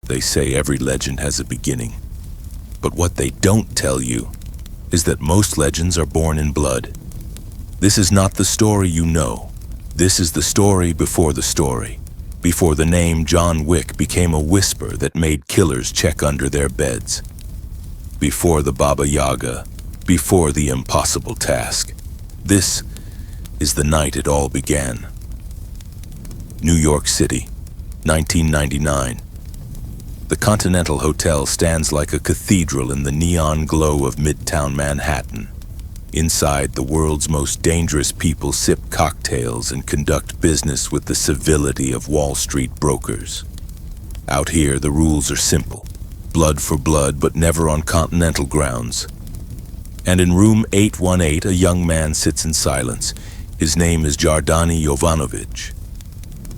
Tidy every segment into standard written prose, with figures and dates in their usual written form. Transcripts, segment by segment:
They say every legend has a beginning. But what they don't tell you is that most legends are born in blood. This is not the story you know. This is the story before the story. Before the name John Wick became a whisper that made killers check under their beds. Before the Baba Yaga. Before the impossible task. This is the night it all began. New York City, 1999. The Continental Hotel stands like a cathedral in the neon glow of Midtown Manhattan. Inside, the world's most dangerous people sip cocktails and conduct business with the civility of Wall Street brokers. Out here, the rules are simple. Blood for blood, but never on Continental grounds. And in room 818, a young man sits in silence. His name is Jardani Jovanovic.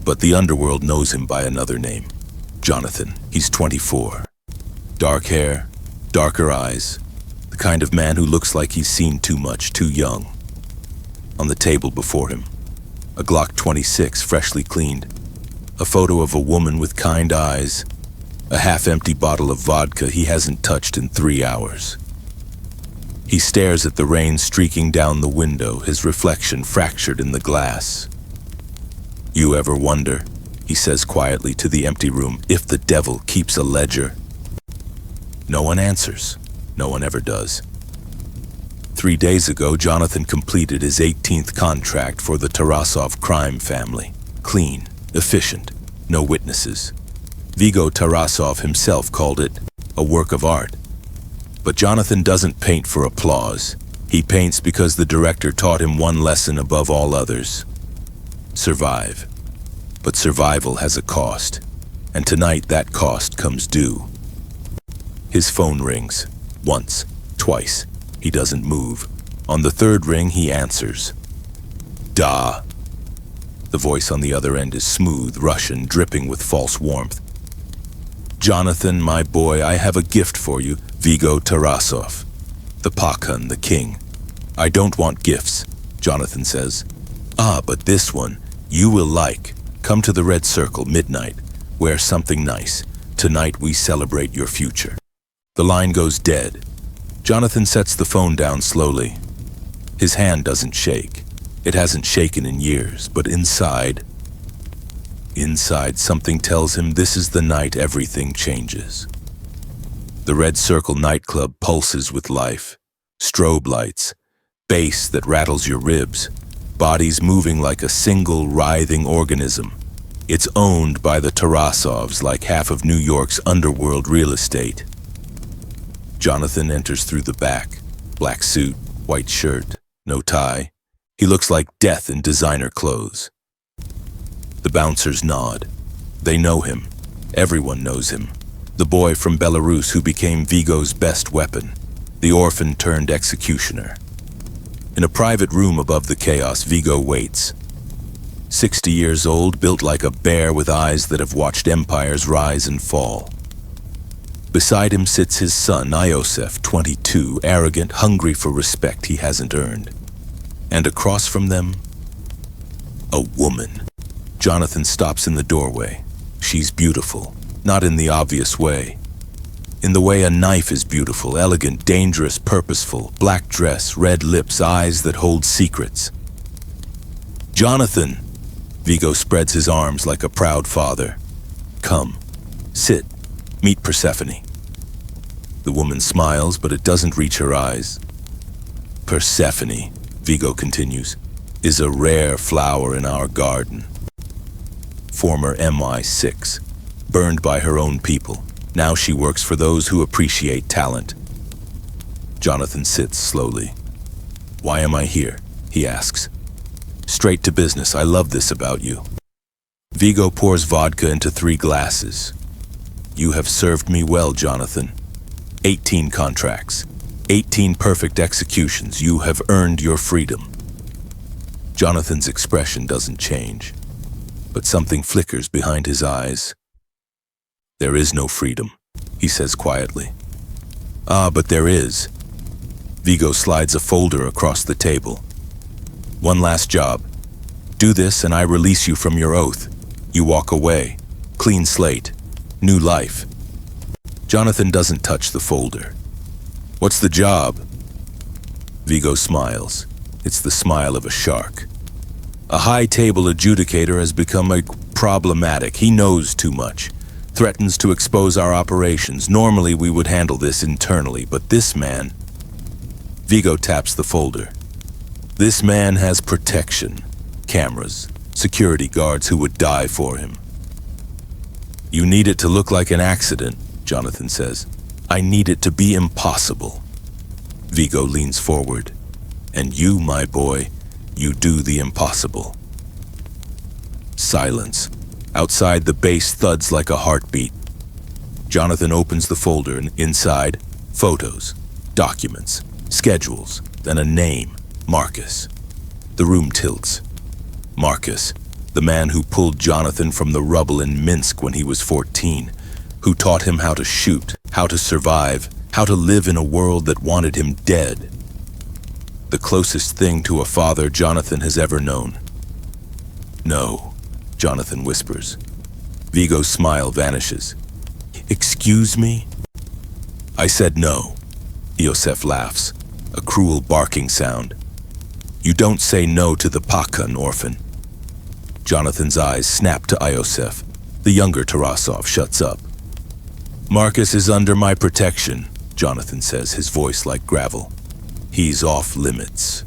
But the underworld knows him by another name. Jonathan. He's 24. Dark hair, darker eyes. The kind of man who looks like he's seen too much, too young. On the table before him, a Glock 26 freshly cleaned. A photo of a woman with kind eyes. A half-empty bottle of vodka he hasn't touched in 3 hours. He stares at the rain streaking down the window, his reflection fractured in the glass. You ever wonder, he says quietly to the empty room, if the devil keeps a ledger? No one answers. No one ever does. 3 days ago, Jonathan completed his 18th contract for the Tarasov crime family. Clean, efficient, no witnesses. Vigo Tarasov himself called it a work of art. But Jonathan doesn't paint for applause. He paints because the director taught him one lesson above all others. Survive. But survival has a cost. And tonight that cost comes due. His phone rings. Once. Twice. He doesn't move. On the third ring, he answers. Da. The voice on the other end is smooth, Russian, dripping with false warmth. Jonathan, my boy, I have a gift for you. Vigo Tarasov. The Pakhan, the king. I don't want gifts, Jonathan says. Ah, but this one, you will like. Come to the Red Circle, midnight. Wear something nice. Tonight we celebrate your future. The line goes dead. Jonathan sets the phone down slowly. His hand doesn't shake. It hasn't shaken in years, but inside something tells him this is the night everything changes. The Red Circle nightclub pulses with life. Strobe lights, bass that rattles your ribs, bodies moving like a single writhing organism. It's owned by the Tarasovs like half of New York's underworld real estate. Jonathan enters through the back. Black suit, white shirt, no tie. He looks like death in designer clothes. The bouncers nod. They know him. Everyone knows him. The boy from Belarus who became Vigo's best weapon. The orphan turned executioner. In a private room above the chaos, Vigo waits. 60 years old, built like a bear with eyes that have watched empires rise and fall. Beside him sits his son, Iosef, 22, arrogant, hungry for respect he hasn't earned. And across from them, a woman. Jonathan stops in the doorway. She's beautiful, not in the obvious way. In the way a knife is beautiful, elegant, dangerous, purposeful, black dress, red lips, eyes that hold secrets. Jonathan! Vigo spreads his arms like a proud father. Come, sit, meet Persephone. The woman smiles, but it doesn't reach her eyes. Persephone, Vigo continues, is a rare flower in our garden. Former MI6, burned by her own people. Now she works for those who appreciate talent. Jonathan sits slowly. Why am I here? He asks. Straight to business, I love this about you. Vigo pours vodka into 3 glasses. You have served me well, Jonathan. 18 contracts, 18 perfect executions. You have earned your freedom. Jonathan's expression doesn't change, but something flickers behind his eyes. There is no freedom, he says quietly. Ah, but there is. Vigo slides a folder across the table. One last job. Do this and I release you from your oath. You walk away. Clean slate. New life. Jonathan doesn't touch the folder. What's the job? Vigo smiles. It's the smile of a shark. A high-table adjudicator has become problematic. He knows too much. Threatens to expose our operations. Normally we would handle this internally, but this man... Vigo taps the folder. This man has protection. Cameras. Security guards who would die for him. You need it to look like an accident, Jonathan says. I need it to be impossible. Vigo leans forward. And you, my boy, you do the impossible. Silence. Outside, the bass thuds like a heartbeat. Jonathan opens the folder and inside, photos, documents, schedules, then a name, Marcus. The room tilts. Marcus, the man who pulled Jonathan from the rubble in Minsk when he was 14, who taught him how to shoot, how to survive, how to live in a world that wanted him dead. The closest thing to a father Jonathan has ever known. No, Jonathan whispers. Vigo's smile vanishes. Excuse me? I said no. Iosef laughs, a cruel barking sound. You don't say no to the Pakan, orphan. Jonathan's eyes snap to Iosef. The younger Tarasov shuts up. Marcus is under my protection, Jonathan says, his voice like gravel. He's off limits.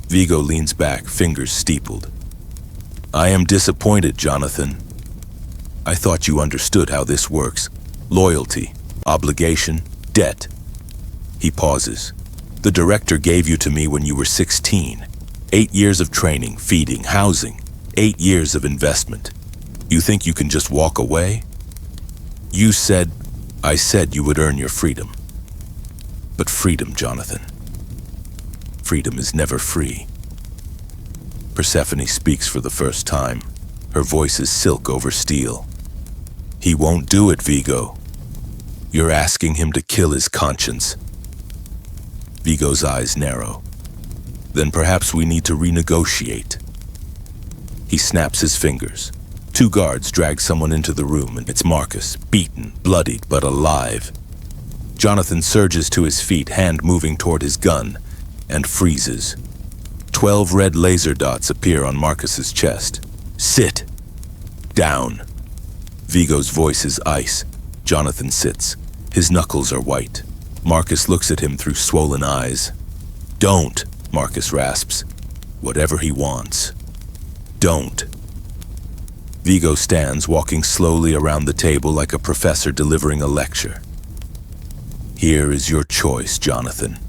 Vigo leans back, fingers steepled. I am disappointed, Jonathan. I thought you understood how this works. Loyalty, obligation, debt. He pauses. The director gave you to me when you were 16. 8 years of training, feeding, housing. 8 years of investment. You think you can just walk away? I said you would earn your freedom. But freedom, Jonathan. Freedom is never free. Persephone speaks for the first time. Her voice is silk over steel. He won't do it, Vigo. You're asking him to kill his conscience. Vigo's eyes narrow. Then perhaps we need to renegotiate. He snaps his fingers. 2 guards drag someone into the room, and it's Marcus, beaten, bloodied, but alive. Jonathan surges to his feet, hand moving toward his gun, and freezes. 12 red laser dots appear on Marcus's chest. Sit. Down. Vigo's voice is ice. Jonathan sits. His knuckles are white. Marcus looks at him through swollen eyes. Don't, Marcus rasps. Whatever he wants. Don't. Vigo stands, walking slowly around the table like a professor delivering a lecture. Here is your choice, Jonathan.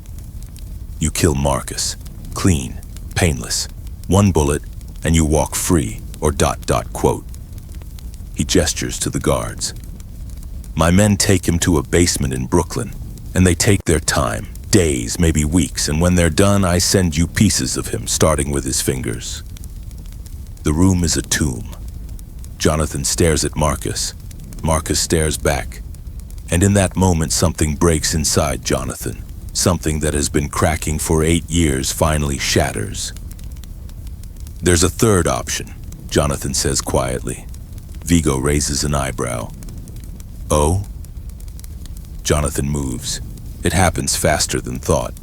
You kill Marcus. Clean. Painless. 1 bullet, and you walk free, or ... quote. He gestures to the guards. My men take him to a basement in Brooklyn, and they take their time, days, maybe weeks, and when they're done, I send you pieces of him, starting with his fingers. The room is a tomb. Jonathan stares at Marcus. Marcus stares back. And in that moment, something breaks inside Jonathan. Something that has been cracking for 8 years finally shatters. There's a third option, Jonathan says quietly. Vigo raises an eyebrow. Oh? Jonathan moves. It happens faster than thought.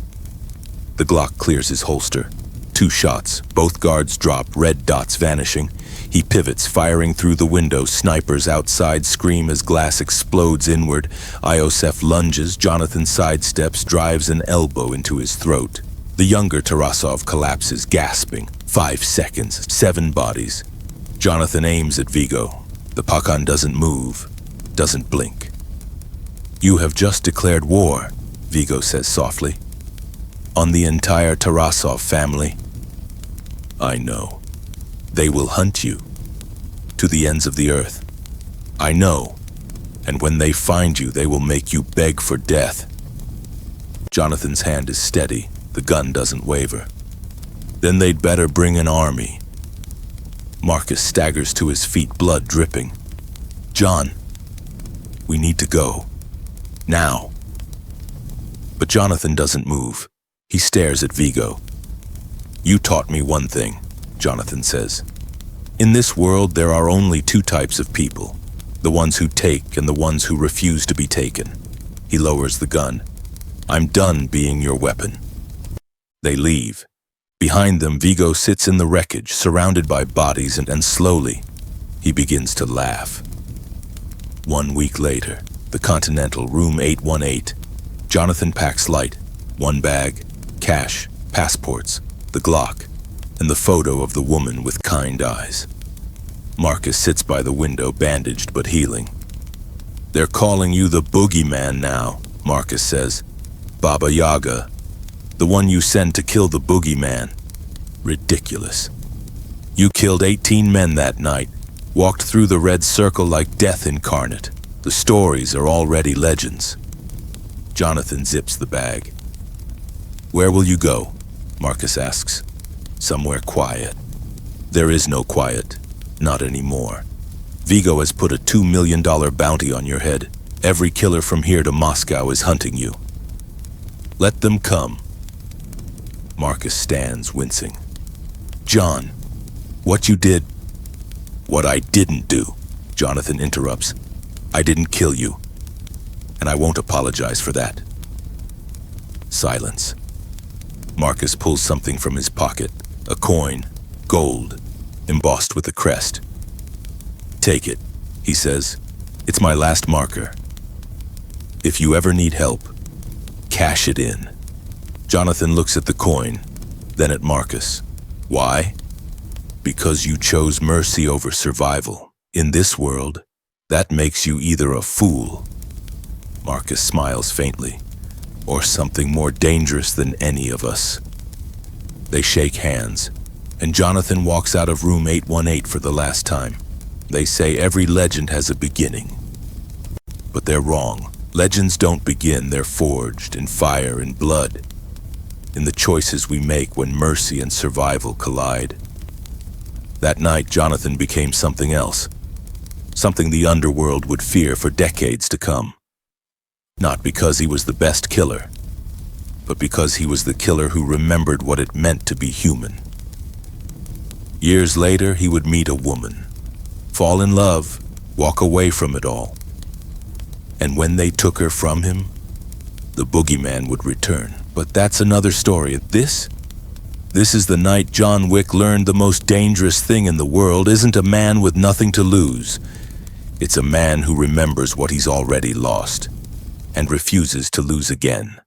The Glock clears his holster. 2 shots, both guards drop, red dots vanishing. He pivots, firing through the window. Snipers outside scream as glass explodes inward. Iosef lunges. Jonathan sidesteps, drives an elbow into his throat. The younger Tarasov collapses, gasping. 5 seconds, 7 bodies. Jonathan aims at Vigo. The Pakan doesn't move, doesn't blink. You have just declared war, Vigo says softly. On the entire Tarasov family. I know. They will hunt you. To the ends of the earth. I know. And when they find you, they will make you beg for death. Jonathan's hand is steady. The gun doesn't waver. Then they'd better bring an army. Marcus staggers to his feet, blood dripping. John, we need to go. Now. But Jonathan doesn't move. He stares at Vigo. You taught me one thing, Jonathan says. In this world, there are only 2 types of people. The ones who take and the ones who refuse to be taken. He lowers the gun. I'm done being your weapon. They leave. Behind them, Vigo sits in the wreckage, surrounded by bodies, and slowly, he begins to laugh. 1 week later, the Continental, room 818. Jonathan packs light. 1 bag, cash, passports, the Glock, and the photo of the woman with kind eyes. Marcus sits by the window, bandaged but healing. They're calling you the boogeyman now, Marcus says. Baba Yaga. The one you send to kill the boogeyman. Ridiculous. You killed 18 men that night, walked through the red circle like death incarnate. The stories are already legends. Jonathan zips the bag. Where will you go? Marcus asks. Somewhere quiet. There is no quiet. Not anymore. Vigo has put a $2 million bounty on your head. Every killer from here to Moscow is hunting you. Let them come. Marcus stands, wincing. John, what you did... What I didn't do, Jonathan interrupts. I didn't kill you. And I won't apologize for that. Silence. Marcus pulls something from his pocket. A coin, gold, embossed with a crest. Take it, he says. It's my last marker. If you ever need help, cash it in. Jonathan looks at the coin, then at Marcus. Why? Because you chose mercy over survival. In this world, that makes you either a fool, Marcus smiles faintly, or something more dangerous than any of us. They shake hands, and Jonathan walks out of room 818 for the last time. They say every legend has a beginning. But they're wrong. Legends don't begin, they're forged in fire and blood, in the choices we make when mercy and survival collide. That night, Jonathan became something else, something the underworld would fear for decades to come. Not because he was the best killer, but because he was the killer who remembered what it meant to be human. Years later, he would meet a woman, fall in love, walk away from it all. And when they took her from him, the boogeyman would return. But that's another story. This is the night John Wick learned the most dangerous thing in the world isn't a man with nothing to lose. It's a man who remembers what he's already lost and refuses to lose again.